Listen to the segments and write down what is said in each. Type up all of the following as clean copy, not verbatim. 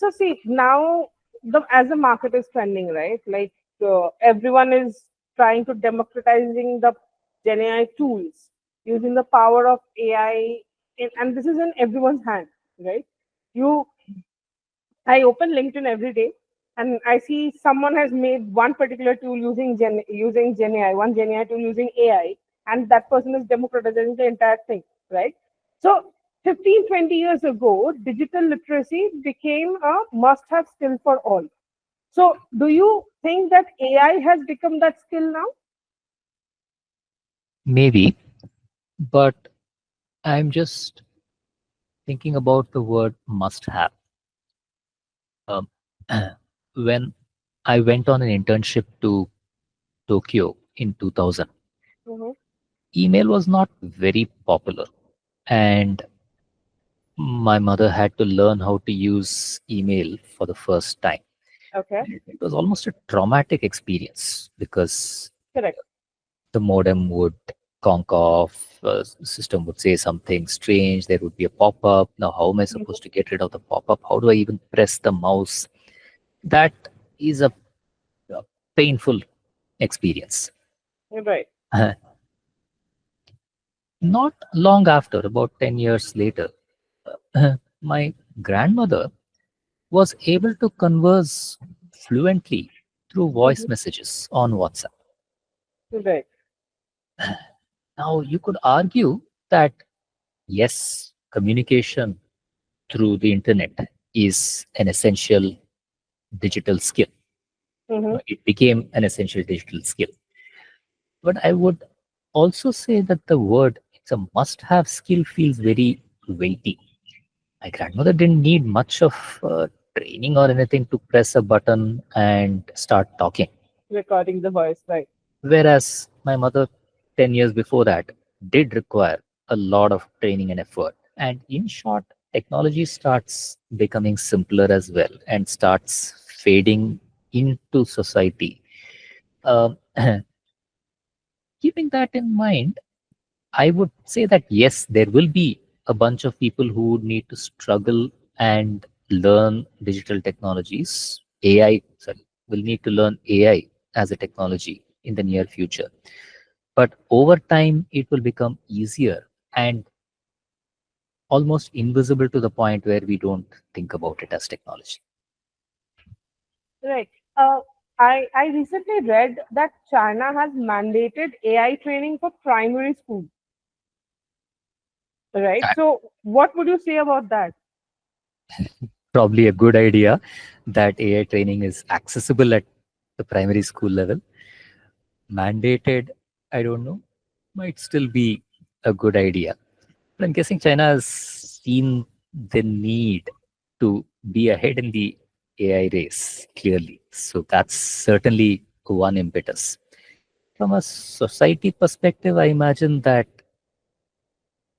So see, now as the market is trending, right? Like everyone is trying to democratizing the Gen AI tools using the power of AI, and this is in everyone's hand, right? You, I open LinkedIn every day, and I see someone has made one particular tool using Gen AI, one Gen AI tool using AI, and that person is democratizing the entire thing, right? So 15, 20 years ago, digital literacy became a must-have skill for all. So do you think that AI has become that skill now? Maybe, but I'm just thinking about the word must have. Um, when I went on an internship to Tokyo in 2000, Mm-hmm. email was not very popular, and my mother had to learn how to use email for the first time. Okay, It was almost a traumatic experience because correct. the modem would conk off, system would say something strange, there would be a pop-up. Now, how am I Mhm. supposed to get rid of the pop-up? How do I even press the mouse? That is a painful experience. Right. Not long after, about 10 years later, my grandmother was able to converse fluently through voice Mhm. messages on WhatsApp. Right. Now, you could argue that yes, communication through the internet is an essential digital skill. Mm-hmm. It became an essential digital skill. But I would also say that the word it's a must have skill feels very weighty. My grandmother didn't need much of training or anything to press a button and start talking. Recording the voice, right? Whereas my mother, 10 years before that, did require a lot of training and effort. And in short, technology starts becoming simpler as well and starts fading into society. Um, keeping that in mind, I would say that yes, there will be a bunch of people who would need to struggle and learn digital technologies. AI, sorry, will need to learn AI as a technology in the near future. But over time, it will become easier and almost invisible to the point where we don't think about it as technology. Right. Uh, I recently read that China has mandated AI training for primary school. Right. Uh, So, what would you say about that? Probably a good idea that AI training is accessible at the primary school level. Mandated, I don't know, might still be a good idea. But I'm guessing China has seen the need to be ahead in the AI race, clearly. So that's certainly one impetus. From a society perspective, I imagine that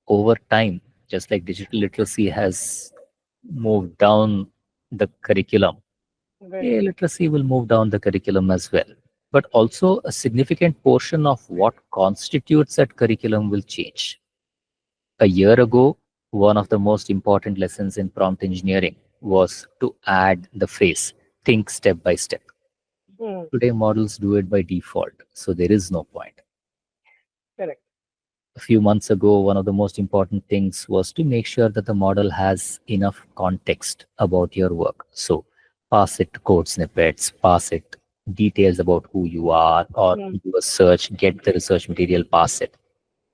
over time, just like digital literacy has moved down the curriculum, Right. AI literacy will move down the curriculum as well. But also, a significant portion of what constitutes that curriculum will change. A year ago, one of the most important lessons in prompt engineering was to add the phrase, think step by step. Hmm. Today, models do it by default, so there is no point. Correct. A few months ago, one of the most important things was to make sure that the model has enough context about your work. So, pass it code snippets, pass it details about who you are, or Hmm. do a search, get the research material, pass it.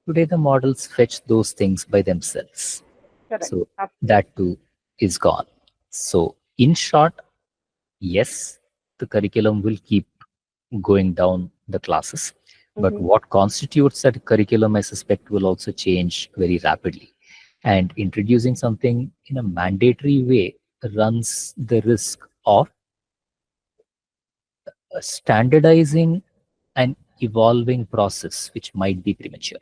Today, the models fetch those things by themselves. Correct. So Absolutely. that too is gone. So in short, yes, the curriculum will keep going down the classes, but Mm-hmm. what constitutes that curriculum, I suspect, will also change very rapidly. And introducing something in a mandatory way runs the risk of standardizing an evolving process, which might be premature.